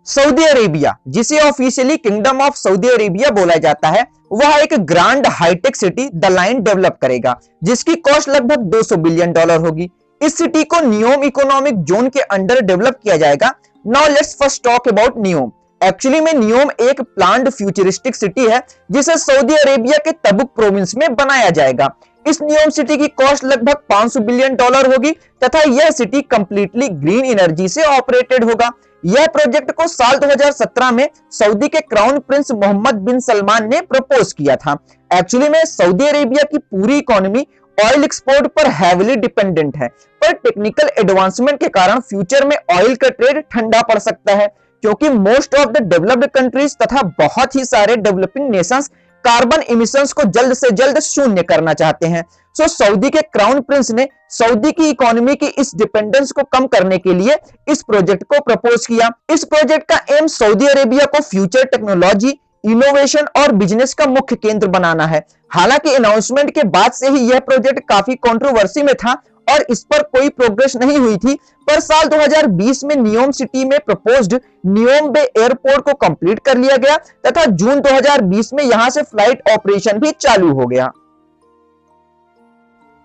Saudi Arabia, जिसे officially kingdom of Saudi Arabia बोला जाता है, वह एक grand hi tech city the line develop करेगा, जिसकी कॉस्ट लगभग $200 बिलियन होगी। इस सिटी को नियोम इकोनॉमिक जोन के अंडर डेवलप किया जाएगा। Now let's first talk about NEOM. Actually में नियोम एक प्लान्ड फ्यूचरिस्टिक सिटी है, जिसे सऊदी अरेबिया के तबुक प्रोविंस में बनाया जाएगा। इस नियोम सिटी की कॉस्ट लगभग $500 बिलियन होगी तथा यह सिटी कंप्लीटली ग्रीन एनर्जी से ऑपरेटेड होगा। यह प्रोजेक्ट को साल 2017 में सऊदी के क्राउन प्रिंस मोहम्मद बिन सलमान ने प्रपोज किया था। एक्चुअली में सऊदी अरेबिया की पूरी इकोनॉमी ऑयल एक्सपोर्ट पर हेवीली डिपेंडेंट है, पर टेक्निकल एडवांसमेंट के कारण फ्यूचर में ऑयल का ट्रेड ठंडा पड़ सकता है, क्योंकि most of the developed countries तथा बहुत ही सारे डेवलपिंग नेशंस कार्बन इमिशंस को जल्द से जल्द शून्य करना चाहते हैं। सो सऊदी के क्राउन प्रिंस ने सऊदी की इकोनॉमी की इस डिपेंडेंस को कम करने के लिए इस प्रोजेक्ट को प्रपोज किया। इस प्रोजेक्ट का एम सऊदी अरेबिया को फ्यूचर टेक्नोलॉजी, इनोवेशन और बिजनेस का मुख्य केंद्र बनाना है। हालांकि अनाउंसमेंट के बाद से ही यह प्रोजेक्ट काफी कंट्रोवर्सी में था और इस पर कोई प्रोग्रेस नहीं हुई थी, पर साल 2020 में नियोम सिटी में प्रपोज्ड नियोम बे एयरपोर्ट को कंप्लीट कर लिया गया तथा जून 2020 में यहां से फ्लाइट ऑपरेशन भी चालू हो गया।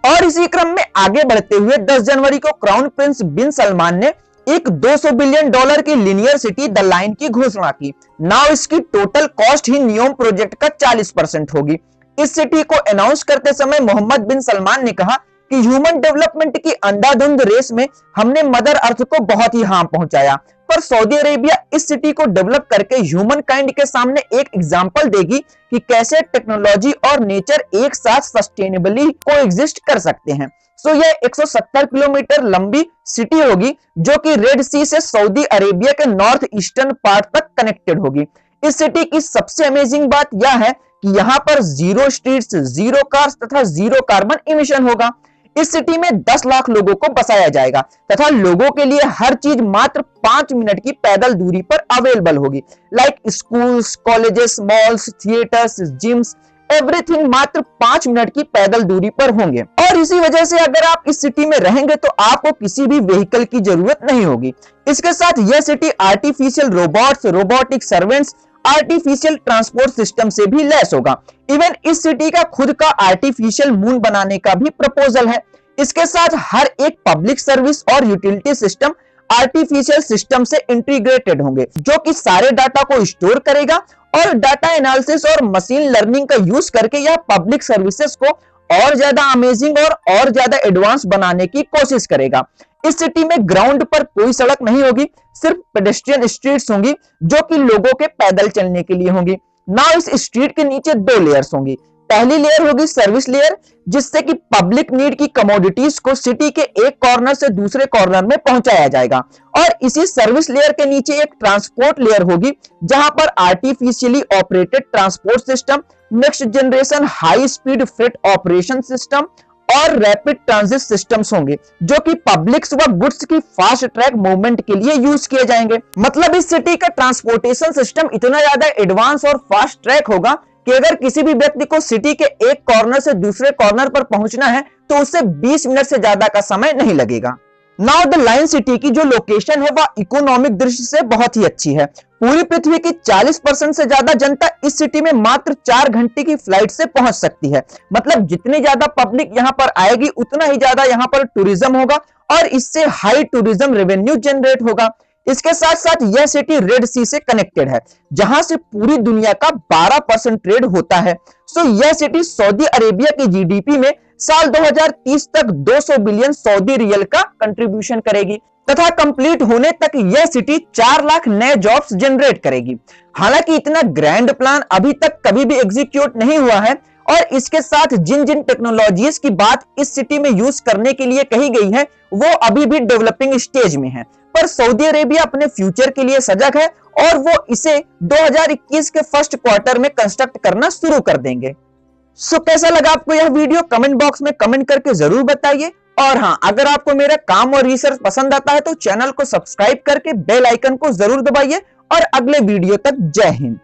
और इसी क्रम में आगे बढ़ते हुए 10 जनवरी को क्राउन प्रिंस बिन सलमान ने एक $200 बिलियन की लिनियर सिटी द लाइन की घोषणा की। नाउ इसकी टोटल कॉस्ट ही नियोम प्रोजेक्ट का 40% होगी। इस सिटी को अनाउंस करते समय मोहम्मद बिन सलमान ने कहा कि ह्यूमन डेवलपमेंट की अंधाधुंध रेस में हमने मदर अर्थ को बहुत ही हार्म पहुंचाया, पर सऊदी अरेबिया इस सिटी को डेवलप करके ह्यूमन काइंड के सामने एक एग्जांपल देगी कि कैसे टेक्नोलॉजी और नेचर एक साथ सस्टेनेबली कोएग्जिस्ट कर सकते हैं। सो यह 170 किलोमीटर लंबी सिटी होगी, जो कि रेड सी से सऊदी अरेबिया के नॉर्थ ईस्टर्न पार्ट तक कनेक्टेड होगी। इस सिटी की सबसे अमेजिंग बात यह है कि यहाँ पर जीरो स्ट्रीट्स, जीरो कार्स तथा जीरो कार्बन इमिशन होगा। इस सिटी में 10 लाख लोगों को बसाया जाएगा तथा लोगों के लिए हर चीज मात्र 5 मिनट की पैदल दूरी पर अवेलेबल होगी, like schools, colleges, malls, theatres, gyms, everything मात्र 5 मिनट की पैदल दूरी पर होंगे। और इसी वजह से अगर आप इस सिटी में रहेंगे तो आपको किसी भी व्हीकल की जरूरत नहीं होगी। इसके साथ यह city artificial robots, robotic servants, artificial transport system से भी लैस होगा। इवन इस सिटी का खुद का आर्टिफिशियल मून बनाने का भी प्रपोजल है। इसके साथ हर एक पब्लिक सर्विस और यूटिलिटी सिस्टम आर्टिफिशियल सिस्टम से इंटीग्रेटेड होंगे, जो कि सारे डाटा को स्टोर करेगा और डाटा एनालिसिस और मशीन लर्निंग का यूज करके यह पब्लिक सर्विसेज को और ज्यादा अमेजिंग और ज्यादा एडवांस बनाने की कोशिश करेगा। इस सिटी में ग्राउंड पर कोई सड़क नहीं होगी, सिर्फ पेडेस्ट्रियन स्ट्रीट्स होंगी, जो कि लोगों के पैदल चलने के लिए होंगी। नाउ इस स्ट्रीट के नीचे 2 लेयर्स होंगी। पहली लेयर होगी सर्विस लेयर, जिससे कि पब्लिक नीड की कमोडिटीज को सिटी के एक कॉर्नर से दूसरे कॉर्नर में पहुंचाया जाएगा। और इसी सर्विस लेयर के नीचे एक ट्रांसपोर्ट लेयर होगी, जहां पर artificially operated transport system, next generation high speed freight operation system और रैपिड ट्रांजिट सिस्टम्स होंगे, जो कि पब्लिक्स व गुड्स की फास्ट ट्रैक मूवमेंट के लिए यूज किए जाएंगे। मतलब इस सिटी का ट्रांसपोर्टेशन सिस्टम इतना ज्यादा एडवांस और फास्ट ट्रैक होगा कि अगर किसी भी व्यक्ति को सिटी के एक कॉर्नर से दूसरे कॉर्नर पर पहुंचना है तो उसे 20 मिनट से ज्यादा का समय नहीं लगेगा। नाउ द लाइन सिटी की जो लोकेशन है वह इकोनॉमिक दृष्टि से बहुत ही अच्छी है। पूरी पृथ्वी की 40% से ज्यादा जनता इस सिटी में मात्र 4 घंटे की फ्लाइट से पहुंच सकती है। मतलब जितनी ज्यादा पब्लिक यहां पर आएगी उतना ही ज्यादा यहां पर टूरिज्म होगा और इससे हाई टूरिज्म रेवेन्यू जनरेट होगा। इसके साथ साथ यह सिटी रेड सी से कनेक्टेड है, जहां से पूरी दुनिया का 12% ट्रेड होता है। सो यह सिटी सऊदी अरेबिया की जीडीपी में साल 2030 तक 200 बिलियन सऊदी रियल का कंट्रीब्यूशन करेगी तथा कंप्लीट होने तक यह सिटी 4 लाख नए जॉब्स जनरेट करेगी। हालांकि इतना ग्रैंड प्लान अभी तक कभी भी एग्जीक्यूट नहीं हुआ है और इसके साथ जिन जिन टेक्नोलॉजीज की बात इस सिटी में यूज करने के लिए कही गई है वो अभी भी डेवलपिंग स्टेज में है। पर सऊदी अरेबिया अपने फ्यूचर के लिए सजग है और वो इसे 2021 के फर्स्ट क्वार्टर में कंस्ट्रक्ट करना शुरू कर देंगे। सो कैसा लगा आपको यह वीडियो, कमेंट बॉक्स में कमेंट करके जरूर बताइए। और हाँ, अगर आपको मेरा काम और रिसर्च पसंद आता है तो चैनल को सब्सक्राइब करके बेल आइकन को जरूर दबाइए। और अगले वीडियो तक जय हिंद।